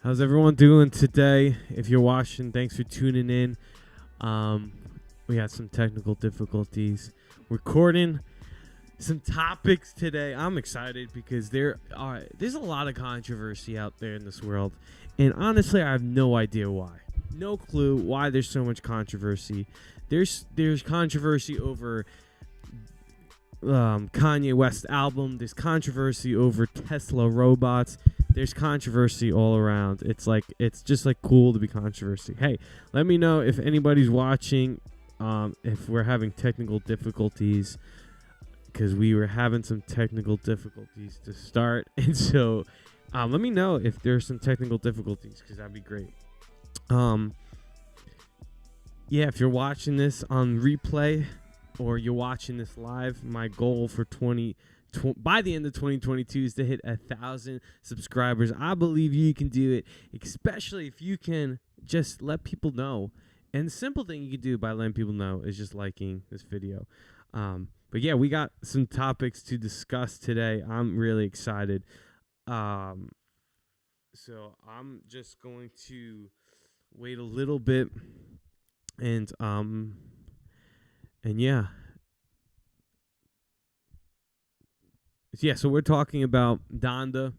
How's everyone doing today? If you're watching, thanks for tuning in. We had some technical difficulties recording some topics today. I'm excited because there's a lot of controversy out there in this world, and honestly, I have no idea why. No clue why there's so much controversy. There's controversy over Kanye West album. There's controversy over Tesla robots. There's controversy all around. It's just cool to be controversy. Hey, let me know if anybody's watching. If we're having technical difficulties, because we were having some technical difficulties to start, and so let me know if there's some technical difficulties, because that'd be great. Yeah, if you're watching this on replay or you're watching this live, my goal for by the end of 2022 is to hit 1,000 subscribers. I believe you can do it, especially if you can just let people know. And the simple thing you can do by letting people know is just liking this video. But yeah, we got some topics to discuss today. I'm really excited. So I'm just going to wait a little bit, and yeah. Yeah, so we're talking about Donda,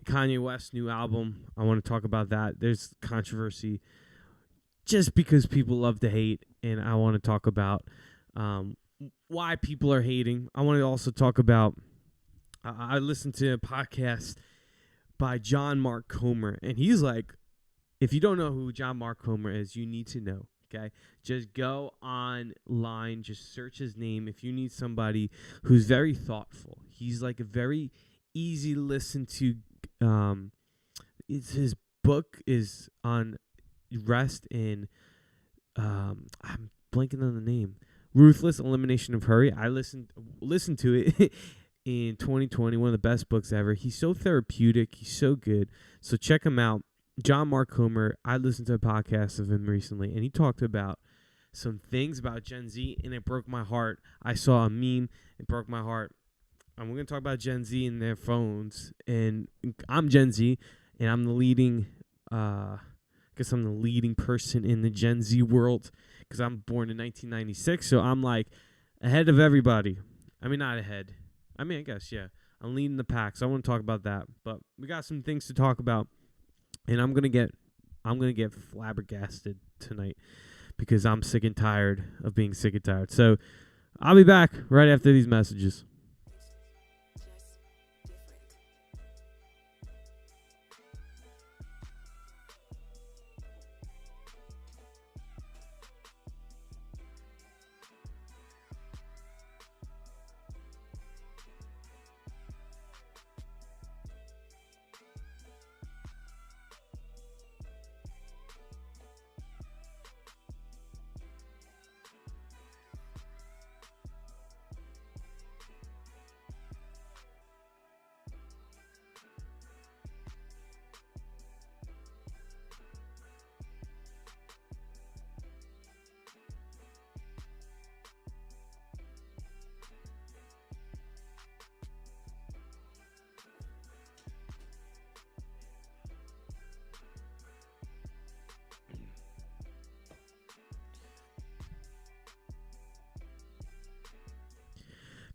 Kanye West's new album. I want to talk about that. There's controversy just because people love to hate, and I want to talk about why people are hating. I want to also talk about I listened to a podcast by John Mark Comer, and he's like, if you don't know who John Mark Comer is, you need to know. Okay, just go online, just search his name. If you need somebody who's very thoughtful, he's like a very easy to listen to. His book is on rest in I'm blanking on the name. Ruthless Elimination of Hurry. I listened to it in 2020. One of the best books ever. He's so therapeutic. He's so good. So check him out. John Mark Comer. I listened to a podcast of him recently, and he talked about some things about Gen Z, and it broke my heart. I saw a meme. It broke my heart. And we're going to talk about Gen Z and their phones. And I'm Gen Z, and I'm the leading I'm the leading person in the Gen Z world because I'm born in 1996. So I'm like ahead of everybody. I mean, not ahead. I mean, I guess, yeah. I'm leading the pack, so I want to talk about that. But we got some things to talk about, and I'm gonna get flabbergasted tonight because I'm sick and tired of being sick and tired. So I'll be back right after these messages.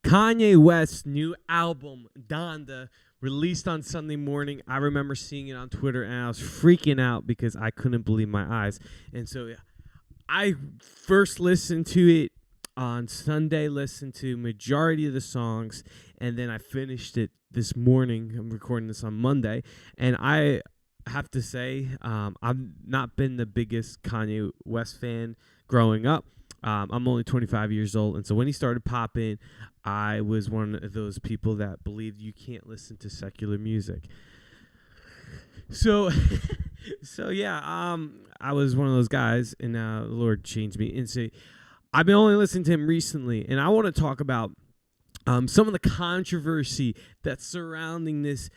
Kanye West's new album, Donda, released on Sunday morning. I remember seeing it on Twitter, and I was freaking out because I couldn't believe my eyes. And so I first listened to it on Sunday, listened to majority of the songs, and then I finished it this morning. I'm recording this on Monday, and I have to say I've not been the biggest Kanye West fan growing up. I'm only 25 years old, and so when he started popping, I was one of those people that believed you can't listen to secular music. So, yeah, I was one of those guys, and the Lord changed me. And so I've been only listening to him recently, and I want to talk about some of the controversy that's surrounding this.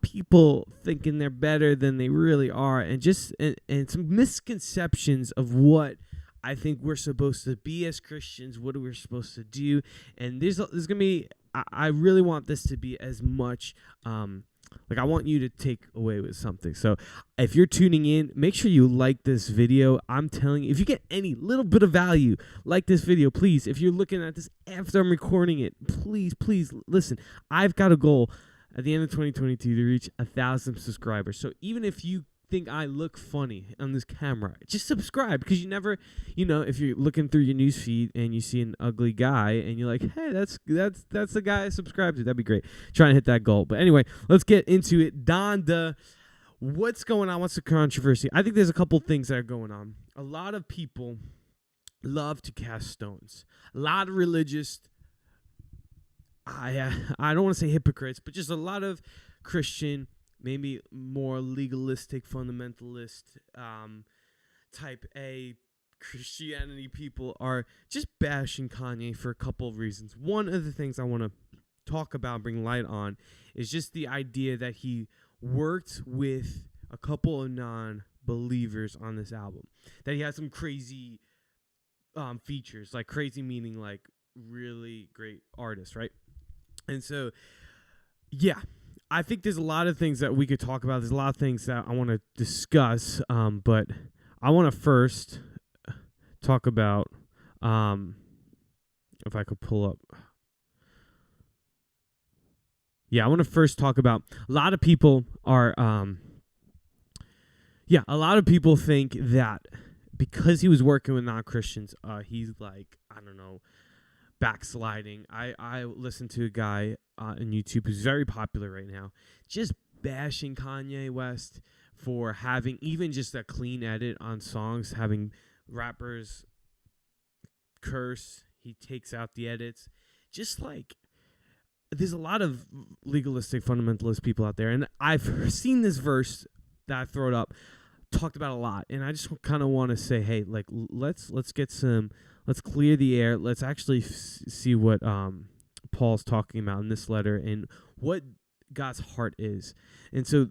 People thinking they're better than they really are, and some misconceptions of what I think we're supposed to be as Christians, what we're supposed to do. And there's going to be I really want this to be as much like I want you to take away with something. So if you're tuning in, make sure you like this video. I'm telling you, if you get any little bit of value, like this video, please. If you're looking at this after I'm recording it, please listen. I've got a goal at the end of 2022 to reach 1,000 subscribers. So even if you think I look funny on this camera, just subscribe, because you never, if you're looking through your news feed and you see an ugly guy and you're like, hey, that's the guy I subscribed to, that'd be great. Trying to hit that goal. But anyway, let's get into it. Donda, what's going on? What's the controversy? I think there's a couple things that are going on. A lot of people love to cast stones. A lot of religious, I don't want to say hypocrites, but just a lot of Christian, maybe more legalistic, fundamentalist type A Christianity people are just bashing Kanye for a couple of reasons. One of the things I want to talk about, bring light on, is just the idea that he worked with a couple of non-believers on this album. That he had some crazy features, like crazy meaning like really great artists, right? And so, yeah. I think there's a lot of things that we could talk about. There's a lot of things that I want to discuss, but I want to first talk about, if I could pull up. Yeah, I want to first talk about, a lot of people are, a lot of people think that because he was working with non-Christians, he's like, I don't know, backsliding. I listened to a guy on YouTube who's very popular right now, just bashing Kanye West for having even just a clean edit on songs, having rappers curse. He takes out the edits. Just like, there's a lot of legalistic fundamentalist people out there, and I've seen this verse that I throw it up, talked about a lot, and I just kind of want to say, hey, like, let's clear the air. Let's actually see what Paul's talking about in this letter and what God's heart is. And so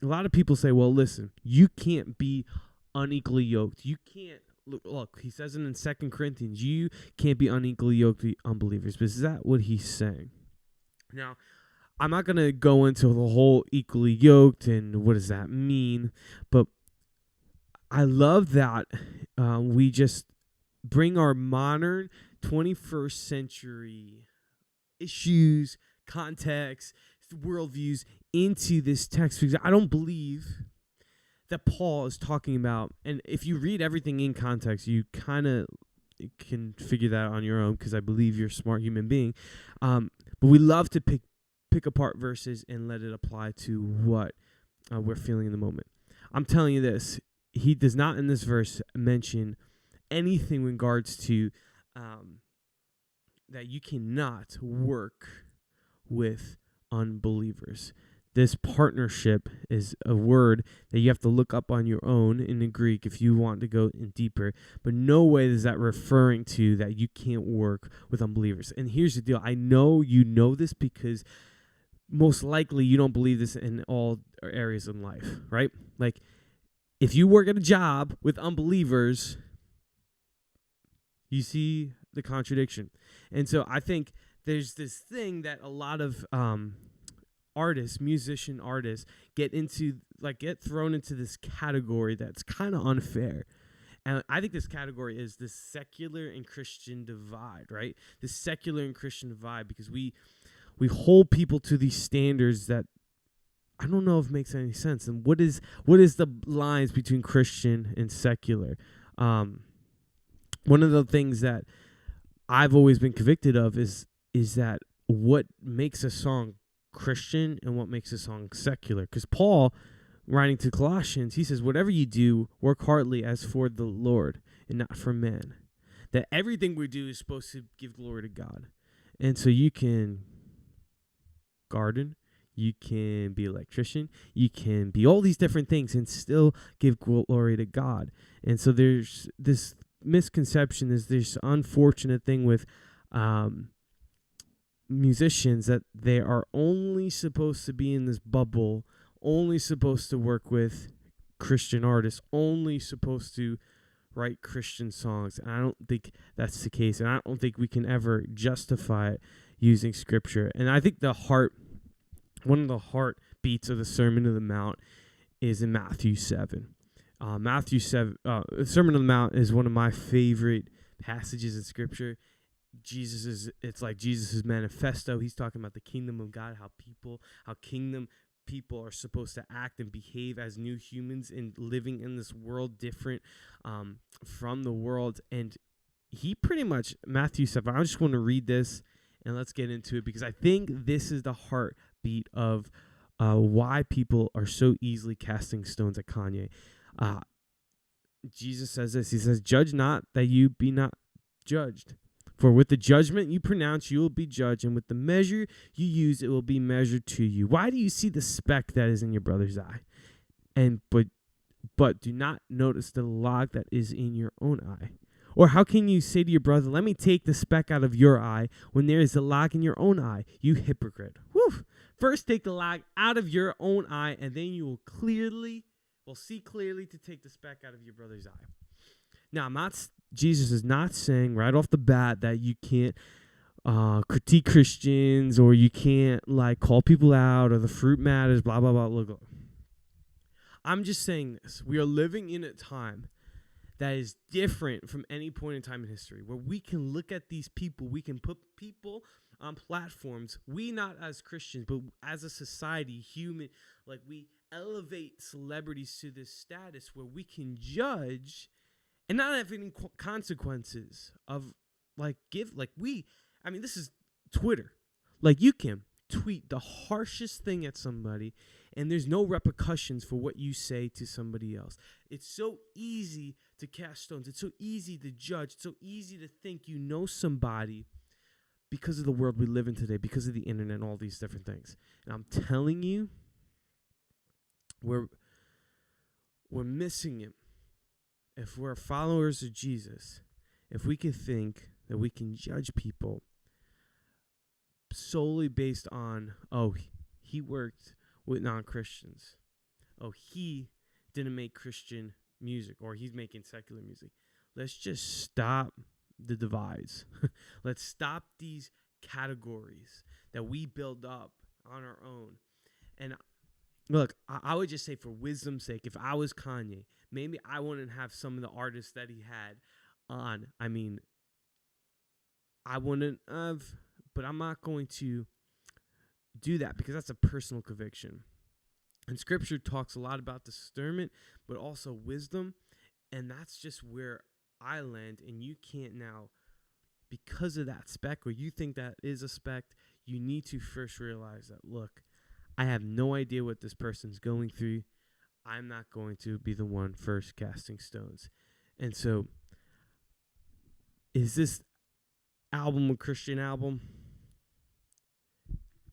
a lot of people say, well, listen, you can't be unequally yoked. You can't, look, he says it in 2 Corinthians, you can't be unequally yoked with unbelievers. But is that what he's saying? Now, I'm not going to go into the whole equally yoked and what does that mean, but I love that we just bring our modern 21st century issues, context, worldviews into this text, because I don't believe that Paul is talking about, and if you read everything in context, you kind of can figure that on your own, because I believe you're a smart human being. But we love to pick apart verses and let it apply to what we're feeling in the moment. I'm telling you this, he does not in this verse mention anything in regards to that you cannot work with unbelievers. This partnership is a word that you have to look up on your own in the Greek if you want to go in deeper. But no way is that referring to that you can't work with unbelievers. And here's the deal. I know you know this because most likely you don't believe this in all areas in life, right? Like, if you work at a job with unbelievers, you see the contradiction. And so I think there's this thing that a lot of artists, musician artists, get thrown into this category that's kind of unfair. And I think this category is the secular and Christian divide, right? The secular and Christian divide, because we hold people to these standards that I don't know if it makes any sense. And what is the lines between Christian and secular? One of the things that I've always been convicted of is that what makes a song Christian and what makes a song secular. Because Paul, writing to Colossians, he says, whatever you do, work heartily as for the Lord and not for man. That everything we do is supposed to give glory to God. And so you can garden, you can be an electrician, you can be all these different things and still give glory to God. And so there's this misconception, is this unfortunate thing with musicians, that they are only supposed to be in this bubble, only supposed to work with Christian artists, only supposed to write Christian songs. And I don't think that's the case. And I don't think we can ever justify it using Scripture. And I think one of the heartbeats of the Sermon on the Mount is in Matthew 7. Matthew 7, Sermon on the Mount is one of my favorite passages in Scripture. It's like Jesus' manifesto. He's talking about the kingdom of God, how kingdom people are supposed to act and behave as new humans and living in this world different from the world. And he pretty much, Matthew 7, I just want to read this and let's get into it, because I think this is the heartbeat of why people are so easily casting stones at Kanye. Jesus says this. He says, "Judge not, that you be not judged. For with the judgment you pronounce, you will be judged, and with the measure you use, it will be measured to you. Why do you see the speck that is in your brother's eye, but do not notice the log that is in your own eye? Or how can you say to your brother, let me take the speck out of your eye, when there is a log in your own eye? You hypocrite. Whew. First take the log out of your own eye, and then you will see clearly to take the speck out of your brother's eye." Now, Jesus is not saying right off the bat that you can't critique Christians, or you can't call people out, or the fruit matters, blah, blah, blah. Look. I'm just saying this. We are living in a time that is different from any point in time in history, where we can look at these people, we can put people on platforms, we not as Christians, but as a society, human, we elevate celebrities to this status where we can judge and not have any consequences of this is Twitter. You can tweet the harshest thing at somebody and there's no repercussions for what you say to somebody else. It's so easy to cast stones. It's so easy to judge. It's so easy to think you know somebody because of the world we live in today, because of the internet and all these different things. And I'm telling you, we're missing it. If we're followers of Jesus, if we can think that we can judge people solely based on, he worked with non-Christians. He didn't make Christian music, or he's making secular music. Let's just stop the divides. Let's stop these categories that we build up on our own. And look, I would just say, for wisdom's sake, if I was Kanye, maybe I wouldn't have some of the artists that he had on. I wouldn't have, but I'm not going to do that because that's a personal conviction. And Scripture talks a lot about discernment, but also wisdom, and that's just where I land. And you can't now, because of that speck, or you think that is a speck, you need to first realize that, look, I have no idea what this person's going through. I'm not going to be the one first casting stones. And so, is this album a Christian album?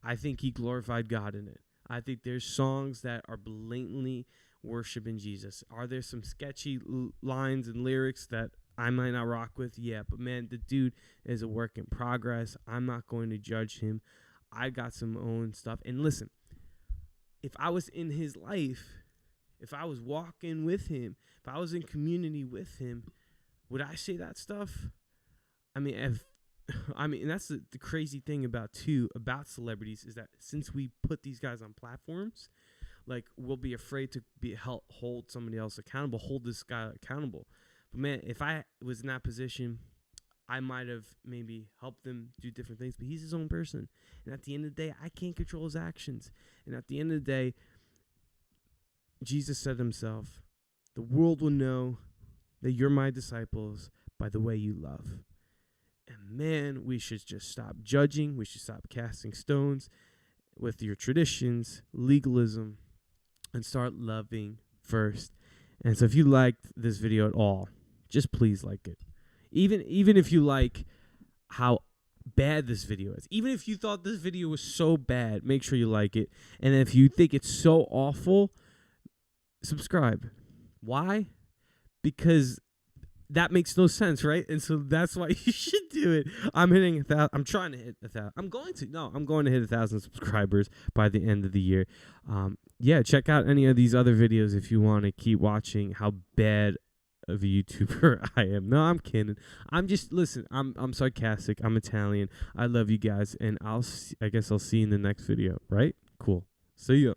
I think he glorified God in it. I think there's songs that are blatantly worshiping Jesus. Are there some sketchy lines and lyrics that I might not rock with? Yeah, but man, the dude is a work in progress. I'm not going to judge him. I got some own stuff. And listen, if I was in his life, if I was walking with him, if I was in community with him, would I say that stuff? And that's the crazy thing about celebrities, is that since we put these guys on platforms, we'll be afraid to hold somebody else accountable, hold this guy accountable. But man, if I was in that position, I might have maybe helped them do different things, but he's his own person. And at the end of the day, I can't control his actions. And at the end of the day, Jesus said himself, the world will know that you're my disciples by the way you love. And man, we should just stop judging. We should stop casting stones with your traditions, legalism, and start loving first. And so if you liked this video at all, just please like it. Even if you like how bad this video is, even if you thought this video was so bad, make sure you like it. And if you think it's so awful, subscribe. Why? Because that makes no sense, right? And so that's why you should do it. I'm trying to hit 1,000. I'm going to hit 1,000 subscribers by the end of the year. Check out any of these other videos if you want to keep watching how bad of a YouTuber I am. No, I'm kidding. I'm just listen. I'm sarcastic. I'm Italian. I love you guys, and I guess I'll see you in the next video. Right? Cool. See ya.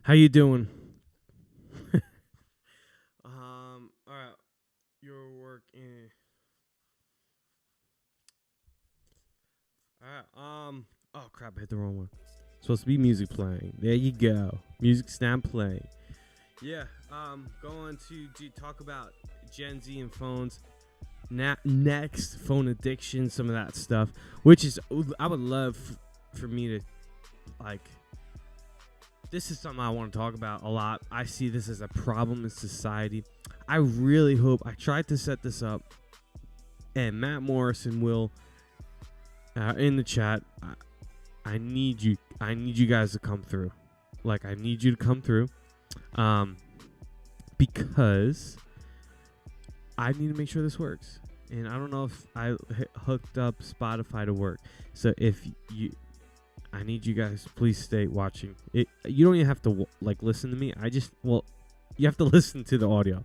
How you doing? All right. Your work in. All right. Oh crap! I hit the wrong one. Supposed to be music playing. There you go. Music's not playing. Yeah. Going to talk about Gen Z and phones. Next, phone addiction, some of that stuff, which is I would love for me to like. This is something I want to talk about a lot. I see this as a problem in society. I really hope I tried to set this up, and Matt Morrison will in the chat. I need you. I need you guys to come through. Like I need you to come through, because I need to make sure this works. And I don't know if I hooked up Spotify to work. So if you. I need you guys, please stay watching. You don't even have to like listen to me. You have to listen to the audio.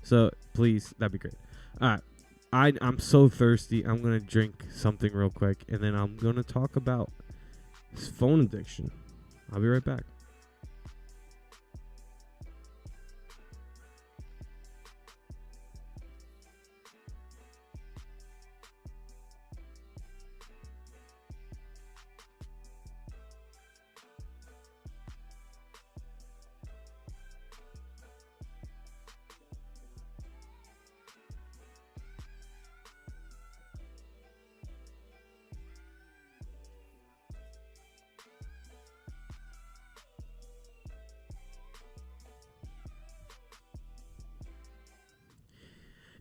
So please, that'd be great. All right, I'm so thirsty. I'm gonna drink something real quick, and then I'm gonna talk about phone addiction. I'll be right back.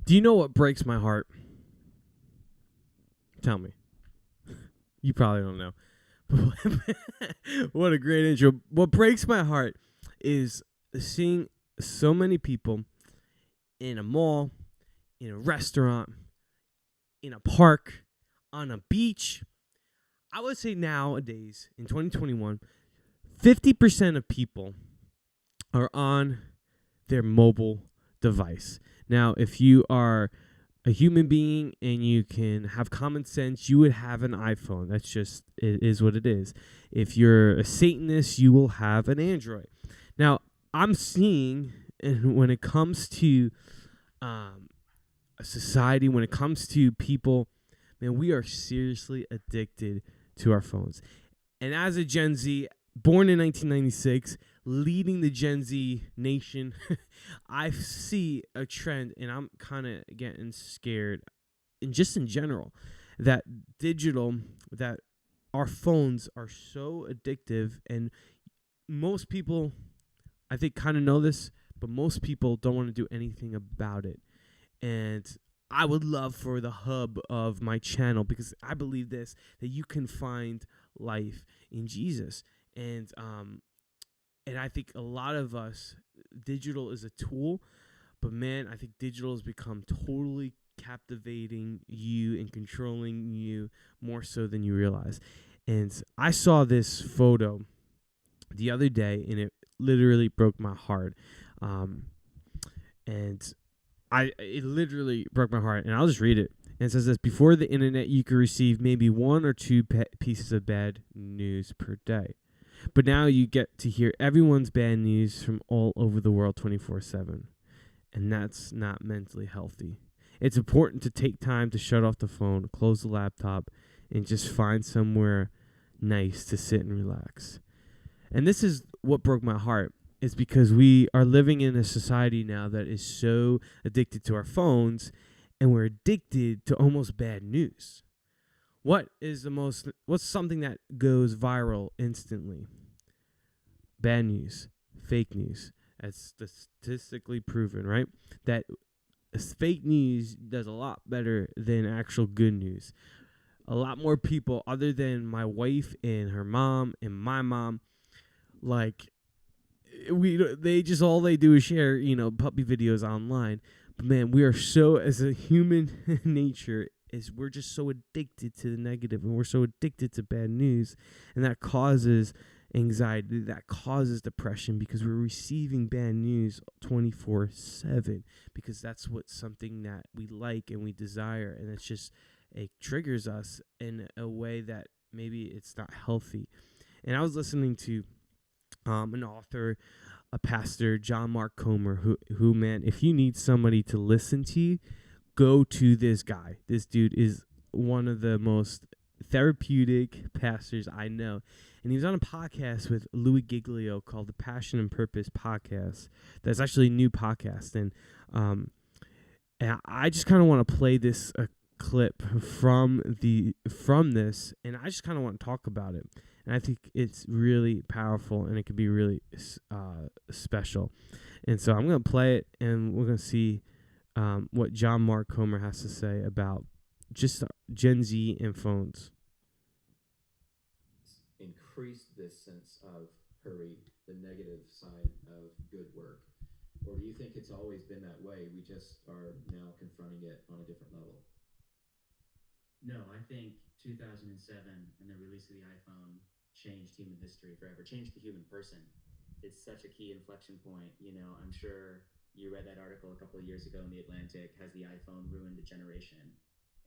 Do you know what breaks my heart? Tell me. You probably don't know. What a great intro. What breaks my heart is seeing so many people in a mall, in a restaurant, in a park, on a beach. I would say nowadays, in 2021, 50% of people are on their mobile device. Now, if you are a human being and you can have common sense, you would have an iPhone. That's just, it is what it is. If you're a Satanist, you will have an Android. Now, I'm seeing, and when it comes to a society, when it comes to people, man, we are seriously addicted to our phones. And as a Gen Z, born in 1996, leading the Gen Z nation, I see a trend, and I'm kind of getting scared, and just in general, that our phones are so addictive, and most people, I think, kind of know this, but most people don't want to do anything about it. And I would love for the hub of my channel, because I believe this, that you can find life in Jesus. And I think a lot of us, digital is a tool, but man, I think digital has become totally captivating you and controlling you more so than you realize. And I saw this photo the other day, and it literally broke my heart. And it literally broke my heart, and I'll just read it. And it says this: before the internet, you could receive maybe one or two pieces of bad news per day. But now you get to hear everyone's bad news from all over the world 24/7. And that's not mentally healthy. It's important to take time to shut off the phone, close the laptop, and just find somewhere nice to sit and relax. And this is what broke my heart, is because we are living in a society now that is so addicted to our phones, and we're addicted to almost bad news. What's something that goes viral instantly? Bad news, fake news. That's statistically proven, right? That fake news does a lot better than actual good news. A lot more people, other than my wife and her mom and my mom, like all they do is share, puppy videos online. But man, we are so, as a human nature, is we're just so addicted to the negative, and we're so addicted to bad news, and that causes anxiety, that causes depression, because we're receiving bad news 24/7, because that's something that we like and we desire, and it triggers us in a way that maybe it's not healthy. And I was listening to an author, a pastor, John Mark Comer, who man, if you need somebody to listen to you, go to this guy. This dude is one of the most therapeutic pastors I know. And he was on a podcast with Louis Giglio called the Passion and Purpose Podcast. That's actually a new podcast. And I just kind of want to play this clip from this, and I just kind of want to talk about it. And I think it's really powerful, and it could be really special. And so I'm going to play it, and we're going to see what John Mark Comer has to say about just Gen Z and phones. Increase this sense of hurry, the negative side of good work? Or do you think it's always been that way? We just are now confronting it on a different level? No, I think 2007 and the release of the iPhone changed human history forever, changed the human person. It's such a key inflection point. I'm sure you read that article a couple of years ago in The Atlantic, has the iPhone ruined a generation?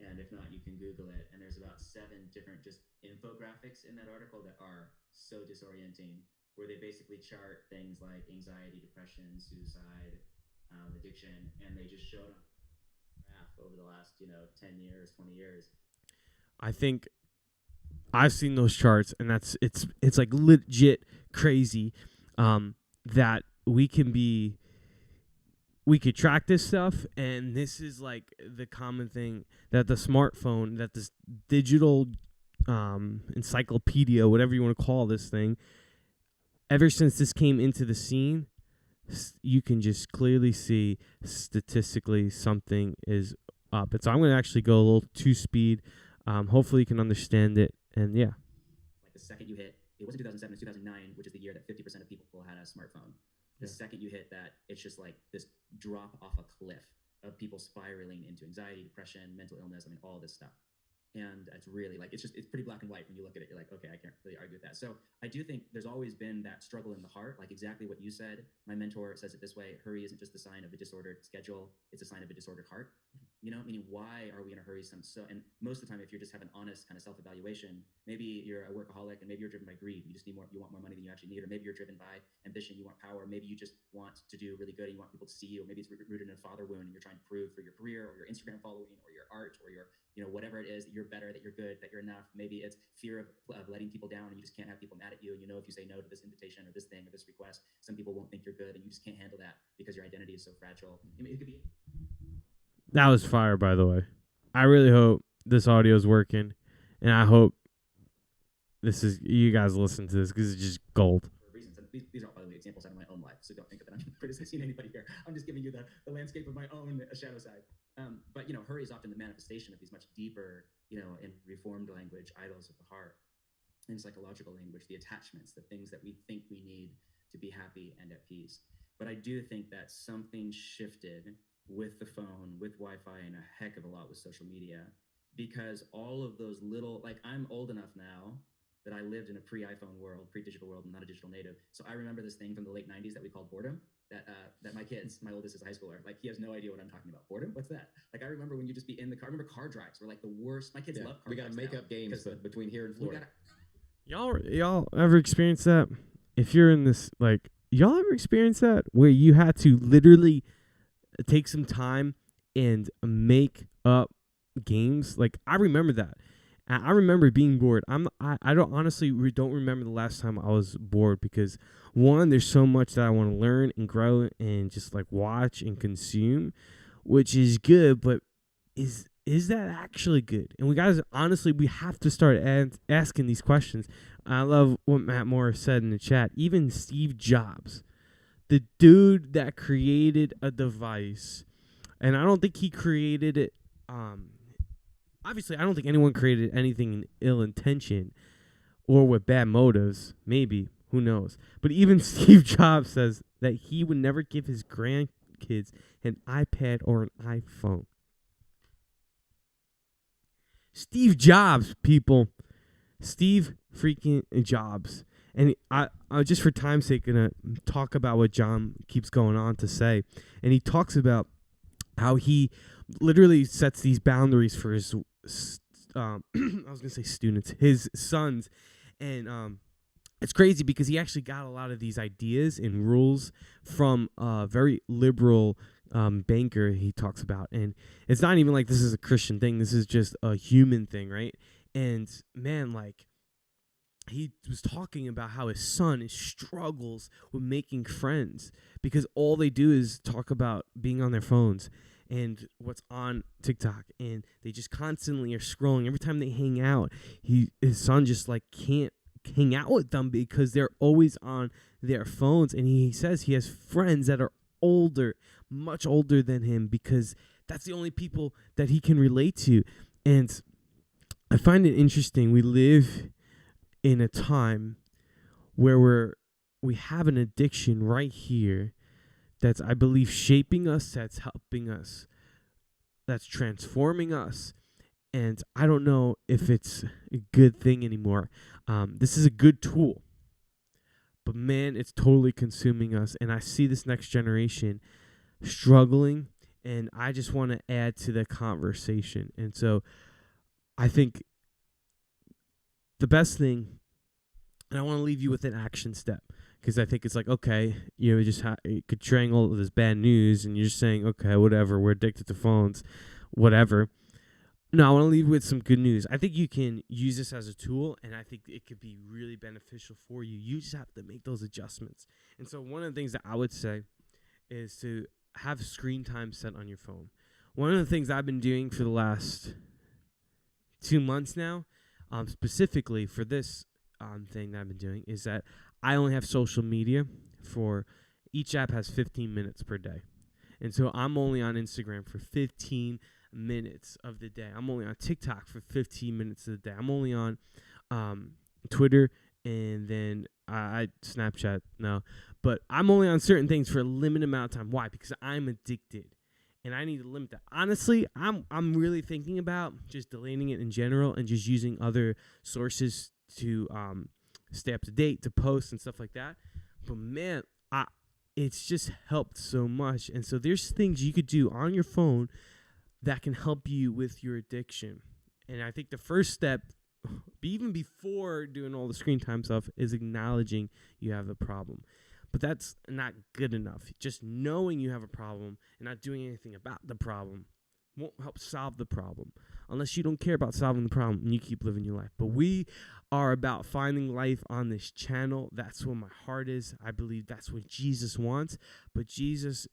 And if not, you can Google it. And there's about 7 different just infographics in that article that are so disorienting, where they basically chart things like anxiety, depression, suicide, addiction, and they just showed on a graph over the last, 10 years, 20 years. I think I've seen those charts, and it's like legit crazy that we could track this stuff, and this is like the common thing that the smartphone, that this digital encyclopedia, whatever you want to call this thing, ever since this came into the scene, you can just clearly see statistically something is up. And so I'm going to actually go a little 2-speed. Hopefully you can understand it, and yeah. Like the second you hit, it wasn't 2007, it was 2009, which is the year that 50% of people had a smartphone. The second you hit that, it's just like this drop off a cliff of people spiraling into anxiety, depression, mental illness, all this stuff. And it's really it's pretty black and white when you look at it. You're like, okay, I can't really argue with that. So I do think there's always been that struggle in the heart, like exactly what you said. My mentor says it this way: hurry isn't just the sign of a disordered schedule, it's a sign of a disordered heart. Meaning, why are we in a hurry? And most of the time, if you just have an honest kind of self-evaluation, maybe you're a workaholic and maybe you're driven by greed. You just you want more money than you actually need, or maybe you're driven by ambition. You want power. Maybe you just want to do really good and you want people to see you. Or maybe it's rooted in a father wound and you're trying to prove for your career or your Instagram following or your art or your, whatever it is, that you're better, that you're good, that you're enough. Maybe it's fear of letting people down, and you just can't have people mad at you. If you say no to this invitation or this thing or this request, some people won't think you're good, and you just can't handle that because your identity is so fragile. It could be. That was fire, by the way. I really hope this audio is working, and I hope you guys listen to this, because it's just gold. Reasons. And these are all, by the way, examples out of my own life, so don't think that I'm criticizing anybody here. I'm just giving you the landscape of my own shadow side. But hurry is often the manifestation of these much deeper, in reformed language, idols of the heart, in psychological language, the attachments, the things that we think we need to be happy and at peace. But I do think that something shifted with the phone, with Wi-Fi, and a heck of a lot with social media, because all of those little, I'm old enough now that I lived in a pre-iPhone world, pre-digital world, and not a digital native. So I remember this thing from the late 90s that we called boredom, that my oldest is a high schooler, he has no idea what I'm talking about. Boredom? What's that? I remember when you just be in the car. I remember car drives were the worst. My kids love car drives. We got to make up games between here and Florida. Y'all ever experience that? If you're in this, y'all ever experience that where you had to literally take some time and make up games? I remember that. I remember being bored. I don't honestly don't remember the last time I was bored, because one, there's so much that I want to learn and grow and just watch and consume, which is good. But is that actually good? And we guys, honestly, we have to start asking these questions. I love what Matt Morris said in the chat. Even Steve Jobs, the dude that created a device, and I don't think he created it. Obviously, I don't think anyone created anything in ill intention or with bad motives. Maybe, who knows? But even Steve Jobs says that he would never give his grandkids an iPad or an iPhone. Steve Jobs, people. Steve freaking Jobs. And I just for time's sake going to talk about what John keeps going on to say. And he talks about how he literally sets these boundaries for his, I was going to say students, his sons. And it's crazy because he actually got a lot of these ideas and rules from a very liberal banker he talks about. And it's not even like this is a Christian thing. This is just a human thing, right? And man, like, he was talking about how his son struggles with making friends because all they do is talk about being on their phones and what's on TikTok, and they just constantly are scrolling. Every time they hang out, his son just like can't hang out with them because they're always on their phones. And he says he has friends that are older, much older than him, because that's the only people that he can relate to. And I find it interesting. We live in a time where we have an addiction right here that's, I believe, shaping us, that's helping us, that's transforming us. And I don't know if it's a good thing anymore. This is a good tool, but man, it's totally consuming us. And I see this next generation struggling, and I just want to add to the conversation. And so I think the best thing, and I want to leave you with an action step, because I think it's like, okay, you could strangle all this bad news, and you're just saying, okay, whatever, we're addicted to phones, whatever. No, I want to leave with some good news. I think you can use this as a tool, and I think it could be really beneficial for you. You just have to make those adjustments. And so one of the things that I would say is to have screen time set on your phone. One of the things I've been doing for the last 2 months now, specifically for this thing that I've been doing, is that I only have social media for each app has 15 minutes per day. And so I'm only on Instagram for 15 minutes of the day. I'm only on TikTok for 15 minutes of the day. I'm only on Twitter, and then I Snapchat now. But I'm only on certain things for a limited amount of time. Why? Because I'm addicted, and I need to limit that. Honestly, I'm really thinking about just deleting it in general and just using other sources to stay up to date, to post and stuff like that. But man, it's just helped so much. And so there's things you could do on your phone that can help you with your addiction. And I think the first step, even before doing all the screen time stuff, is acknowledging you have a problem. But that's not good enough. Just knowing you have a problem and not doing anything about the problem won't help solve the problem, unless you don't care about solving the problem and you keep living your life. But we are about finding life on this channel. That's what my heart is. I believe that's what Jesus wants. But Jesus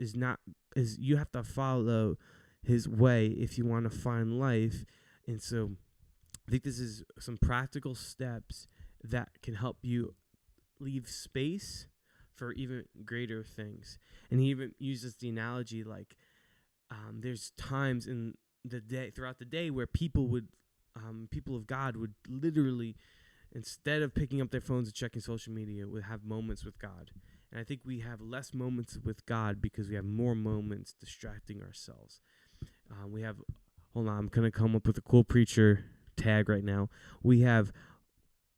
you have to follow his way if you want to find life. And so I think this is some practical steps that can help you leave space for even greater things. And he even uses the analogy like there's times in the day, throughout the day, where people of God would literally, instead of picking up their phones and checking social media, would have moments with God. And I think we have less moments with God because we have more moments distracting ourselves. Hold on, I'm going to come up with a cool preacher tag right now. We have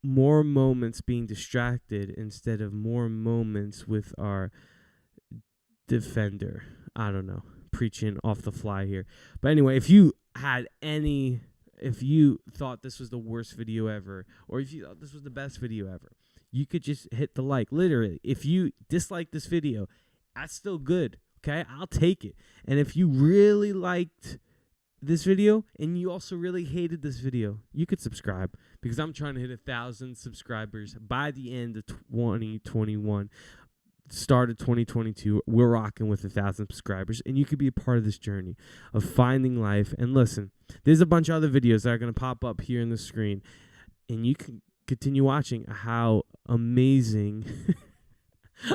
more moments being distracted instead of more moments with our defender. I don't know, preaching off the fly here. But anyway, if you thought this was the worst video ever, or if you thought this was the best video ever, you could just hit the like. Literally, if you dislike this video, that's still good. Okay, I'll take it. And if you really liked this video and you also really hated this video, you could subscribe, because I'm trying to hit 1,000 subscribers by the end of 2021. start of 2022, we're rocking with 1,000 subscribers, and you could be a part of this journey of finding life. And listen, there's a bunch of other videos that are going to pop up here on the screen, and you can continue watching how amazing.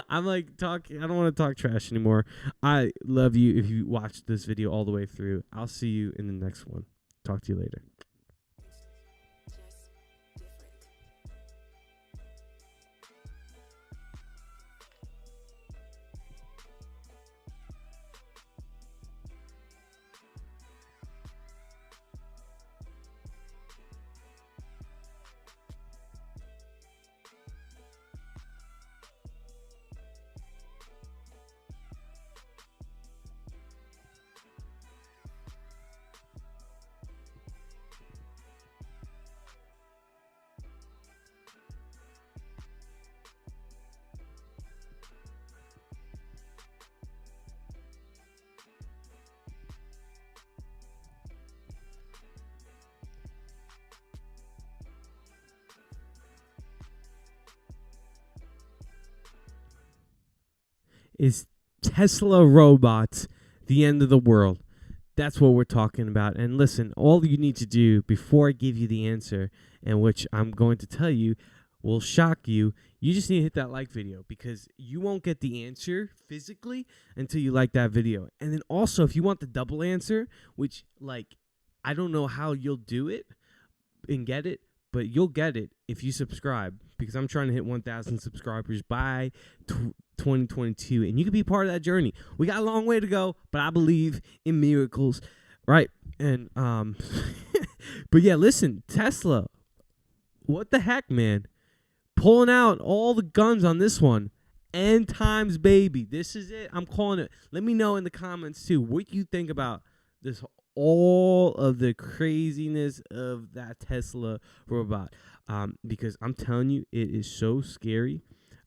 I'm like talking. I don't want to talk trash anymore. I love you if you watched this video all the way through. I'll see you in the next one. Talk to you later. Is Tesla robots the end of the world? That's what we're talking about. And listen, all you need to do before I give you the answer, and which I'm going to tell you will shock you, you just need to hit that like video, because you won't get the answer physically until you like that video. And then also, if you want the double answer, which, like, I don't know how you'll do it and get it, but you'll get it if you subscribe, because I'm trying to hit 1,000 subscribers by 2022, and you can be part of that journey. We got a long way to go, but I believe in miracles, right? And but yeah, listen, Tesla, what the heck, man? Pulling out all the guns on this one. End times, baby. This is it. I'm calling it. Let me know in the comments too what you think about this, all of the craziness of that Tesla robot, because I'm telling you, it is so scary.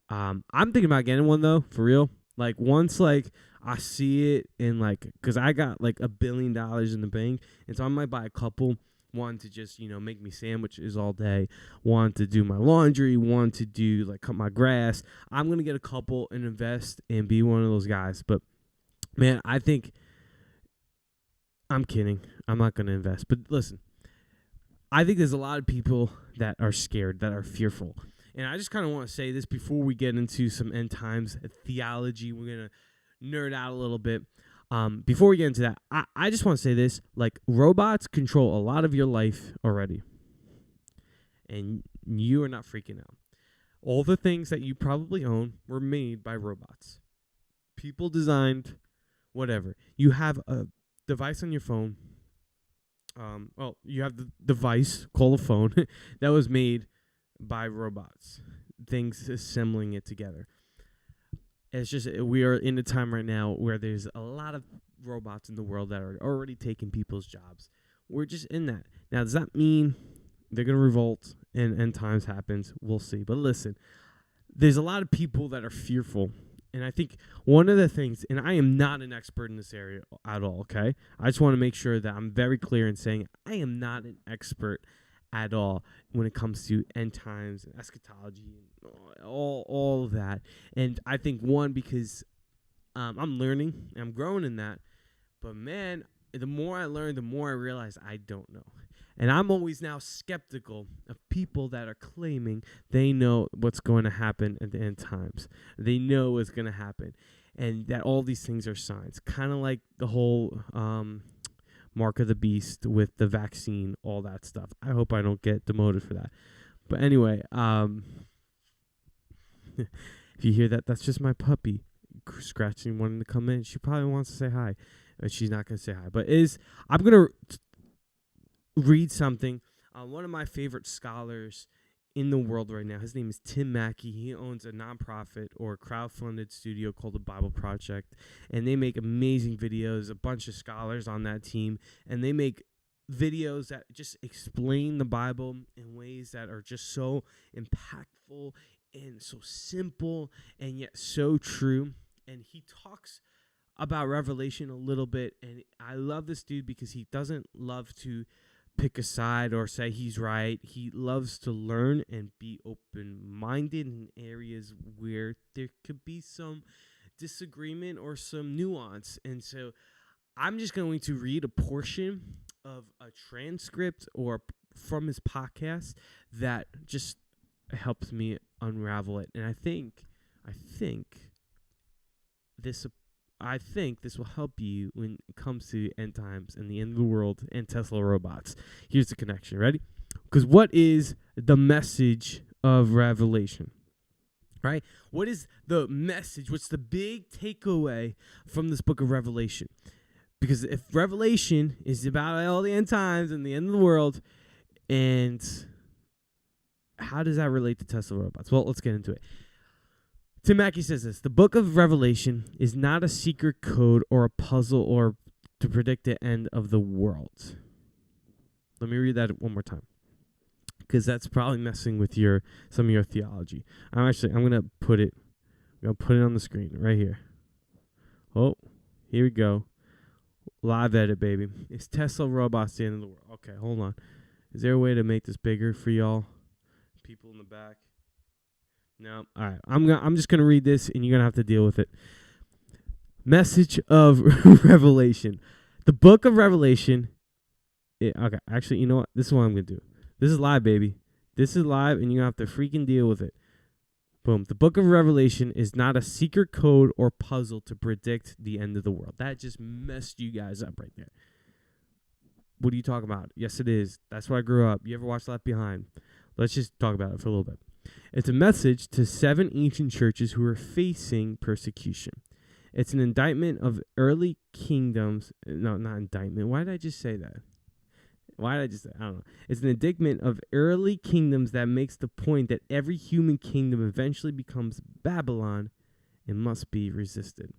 I'm thinking about getting one though, for real. Like, once, like, I see it, and like, cause I got like $1 billion in the bank, and so I might buy a couple. One to just, make me sandwiches all day. One to do my laundry. One to do, like, cut my grass. I'm gonna get a couple and invest and be one of those guys. But man, I think, I'm kidding. I'm not gonna invest. But listen, I think there's a lot of people that are scared, that are fearful. And I just kind of want to say this before we get into some end times theology. We're going to nerd out a little bit. Before we get into that, I just want to say this. Like, robots control a lot of your life already. And you are not freaking out. All the things that you probably own were made by robots. People designed whatever. You have a device on your phone. You have the device called a phone that was made by robots, things assembling it together. It's just, we are in a time right now where there's a lot of robots in the world that are already taking people's jobs. We're just in that. Now, does that mean they're going to revolt and end times happens? We'll see. But listen, there's a lot of people that are fearful. And I think one of the things, and I am not an expert in this area at all, okay? I just want to make sure that I'm very clear in saying I am not an expert at all when it comes to end times and eschatology and all of that. And I think, one, because I'm learning and I'm growing in that. But man, the more I learn, the more I realize I don't know. And I'm always now skeptical of people that are claiming they know what's going to happen at the end times. They know what's going to happen, and that all these things are signs. Kind of like the whole mark of the beast with the vaccine, all that stuff. I hope I don't get demoted for that. But anyway, if you hear that, that's just my puppy scratching, wanting to come in. She probably wants to say hi, but she's not going to say hi. But I'm going to read something. One of my favorite scholars in the world right now, his name is Tim Mackey. He owns a nonprofit or crowdfunded studio called the Bible Project, and they make amazing videos, a bunch of scholars on that team, and they make videos that just explain the Bible in ways that are just so impactful and so simple and yet so true. And he talks about Revelation a little bit, and I love this dude because he doesn't love to pick a side or say he's right. He loves to learn and be open-minded in areas where there could be some disagreement or some nuance. And so I'm just going to read a portion of a transcript or from his podcast that just helps me unravel it. And I think this will help you when it comes to end times and the end of the world and Tesla robots. Here's the connection. Ready? Because what is the message of Revelation? Right? What is the message? What's the big takeaway from this book of Revelation? Because if Revelation is about all the end times and the end of the world, and how does that relate to Tesla robots? Well, let's get into it. Tim Mackey says this: the book of Revelation is not a secret code or a puzzle or to predict the end of the world. Let me read that one more time, because that's probably messing with some of your theology. I'm gonna put it on the screen right here. Oh, here we go. Live edit, baby. Is Tesla robots the end of the world? Okay, hold on. Is there a way to make this bigger for y'all? People in the back. No. All right. I'm just gonna read this, and you're gonna have to deal with it. Message of Revelation. The book of Revelation. Okay. Actually, you know what? This is what I'm gonna do. This is live, baby. This is live, and you're gonna have to freaking deal with it. Boom. The book of Revelation is not a secret code or puzzle to predict the end of the world. That just messed you guys up right there. What are you talking about? Yes, it is. That's where I grew up. You ever watch Left Behind? Let's just talk about it for a little bit. It's a message to 7 ancient churches who are facing persecution. It's an indictment of early kingdoms. No, not indictment. Why did I just say that? I don't know. It's an indictment of early kingdoms that makes the point that every human kingdom eventually becomes Babylon and must be resisted.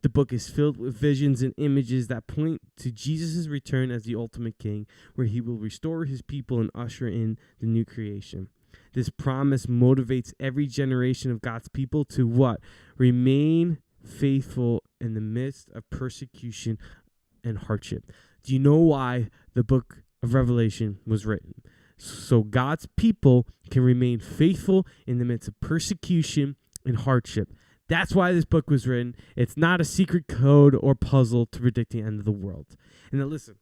The book is filled with visions and images that point to Jesus' return as the ultimate king, where he will restore his people and usher in the new creation. This promise motivates every generation of God's people to what? Remain faithful in the midst of persecution and hardship. Do you know why the book of Revelation was written? So God's people can remain faithful in the midst of persecution and hardship. That's why this book was written. It's not a secret code or puzzle to predict the end of the world. And now listen,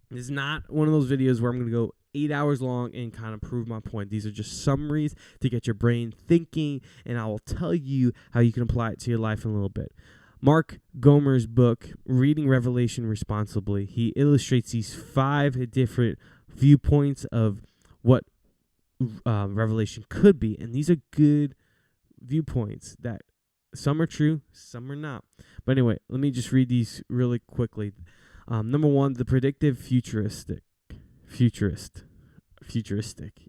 this is not one of those videos where I'm going to go 8 hours long and kind of prove my point. These are just summaries to get your brain thinking, and I will tell you how you can apply it to your life in a little bit. Mark Gomer's book, Reading Revelation Responsibly, he illustrates these 5 different viewpoints of what Revelation could be. And these are good viewpoints that some are true, some are not. But anyway, let me just read these really quickly. Number 1, the predictive futuristic.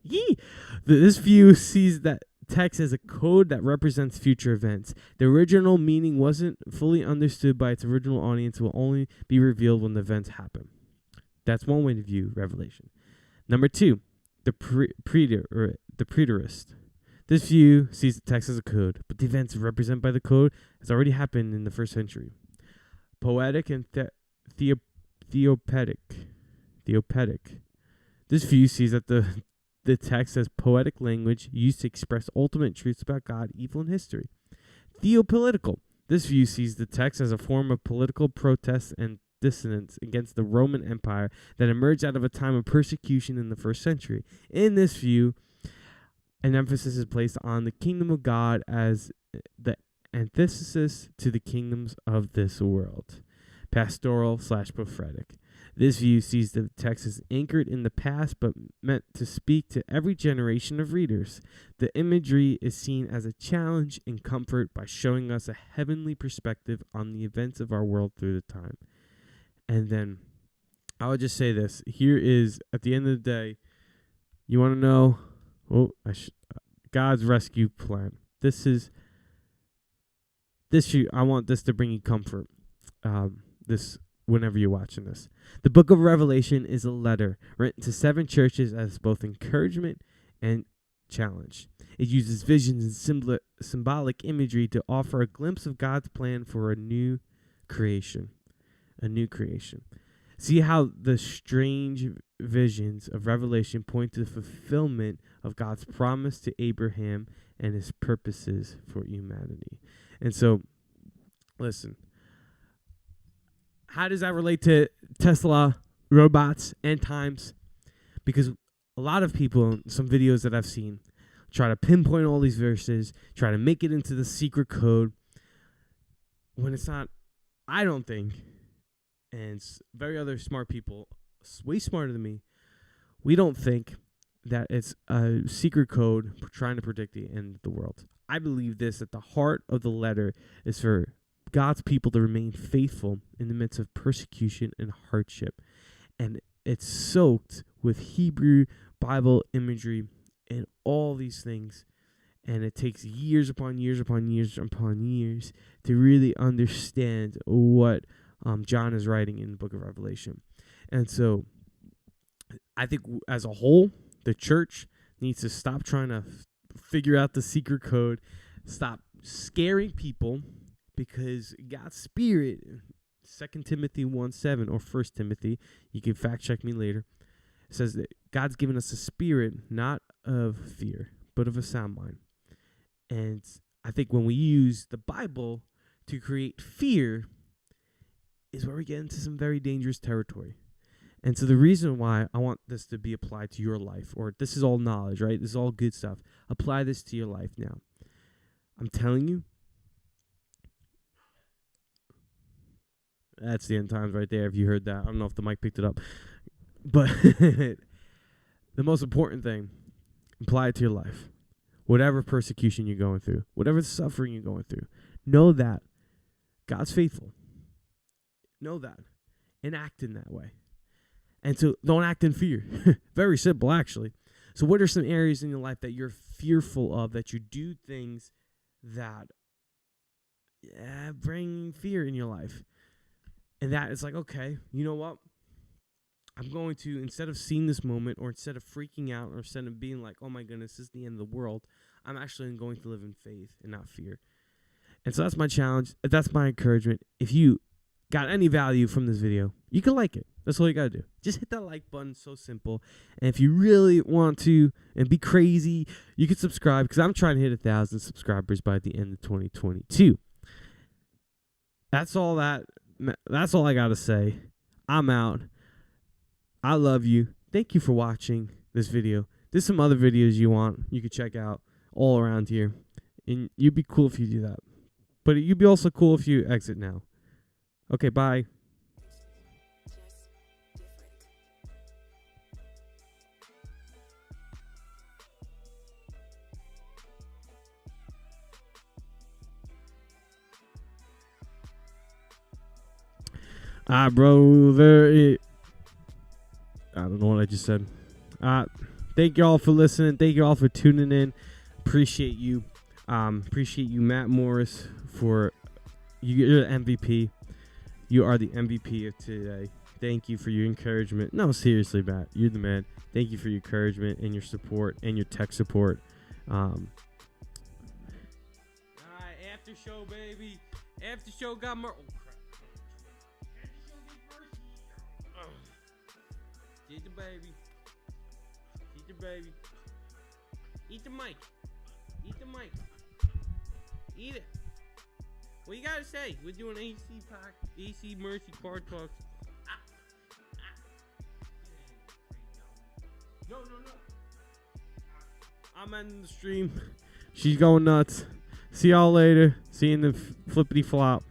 Yee! This view sees that text as a code that represents future events. The original meaning wasn't fully understood by its original audience. Will only be revealed when the events happen. That's one way to view Revelation. Number 2, the preterist. This view sees the text as a code, but the events represented by the code has already happened in the first century. Poetic and theopetic. This view sees that the text as poetic language used to express ultimate truths about God, evil, and history. Theopolitical. This view sees the text as a form of political protest and dissonance against the Roman Empire that emerged out of a time of persecution in the first century. In this view, an emphasis is placed on the kingdom of God as the antithesis to the kingdoms of this world. Pastoral/prophetic. This view sees the text as anchored in the past but meant to speak to every generation of readers. The imagery is seen as a challenge and comfort by showing us a heavenly perspective on the events of our world through the time. And then I would just say this. Here is, at the end of the day, you want to know God's rescue plan. I want this to bring you comfort. Whenever you're watching this. The book of Revelation is a letter written to 7 churches as both encouragement and challenge. It uses visions and symbolic imagery to offer a glimpse of God's plan for a new creation. See how the strange visions of Revelation point to the fulfillment of God's promise to Abraham and his purposes for humanity. And so, listen, how does that relate to Tesla, robots, end times? Because a lot of people, some videos that I've seen, try to pinpoint all these verses, try to make it into the secret code, when it's not. I don't think, and very other smart people, way smarter than me, we don't think that it's a secret code trying to predict the end of the world. I believe this, that the heart of the letter is for God's people to remain faithful in the midst of persecution and hardship. And it's soaked with Hebrew Bible imagery and all these things. And it takes years upon years upon years upon years to really understand what John is writing in the book of Revelation. And so I think as a whole, the church needs to stop trying to figure out the secret code, stop scaring people, because God's Spirit, 2 Timothy 1:7 or 1 Timothy, you can fact check me later, says that God's given us a spirit not of fear, but of a sound mind. And I think when we use the Bible to create fear is where we get into some very dangerous territory. And so the reason why I want this to be applied to your life, or this is all knowledge, right? This is all good stuff. Apply this to your life now. I'm telling you, that's the end times right there, if you heard that. I don't know if the mic picked it up. But the most important thing, apply it to your life. Whatever persecution you're going through, whatever suffering you're going through, know that God's faithful. Know that. And act in that way. And so don't act in fear. Very simple, actually. So what are some areas in your life that you're fearful of, that you do things that bring fear in your life? And that is like, okay, you know what? I'm going to, instead of seeing this moment, or instead of freaking out, or instead of being like, oh my goodness, this is the end of the world, I'm actually going to live in faith and not fear. And so that's my challenge. That's my encouragement. If you got any value from this video, you can like it. That's all you got to do. Just hit that like button. So simple. And if you really want to and be crazy, you can subscribe, because I'm trying to hit 1,000 subscribers by the end of 2022. That's all I got to say. I'm out. I love you. Thank you for watching this video. There's some other videos you could check out all around here. And you'd be cool if you do that. But you'd be also cool if you exit now. Okay, bye. Bro, I don't know what I just said. Thank you all for listening. Thank you all for tuning in. Appreciate you. Appreciate you, Matt Morris, for you're the MVP. You are the MVP of today. Thank you for your encouragement. No, seriously, Matt, you're the man. Thank you for your encouragement and your support and your tech support. All right, after show, baby. After show got more. Oh crap! After show get mercy. Eat the baby. Eat the baby. Eat the mic. Eat the mic. Eat it. What you gotta say? We're doing AC Mercy Card Talks. No. I'm ending the stream. She's going nuts. See y'all later. See you in the flippity flop.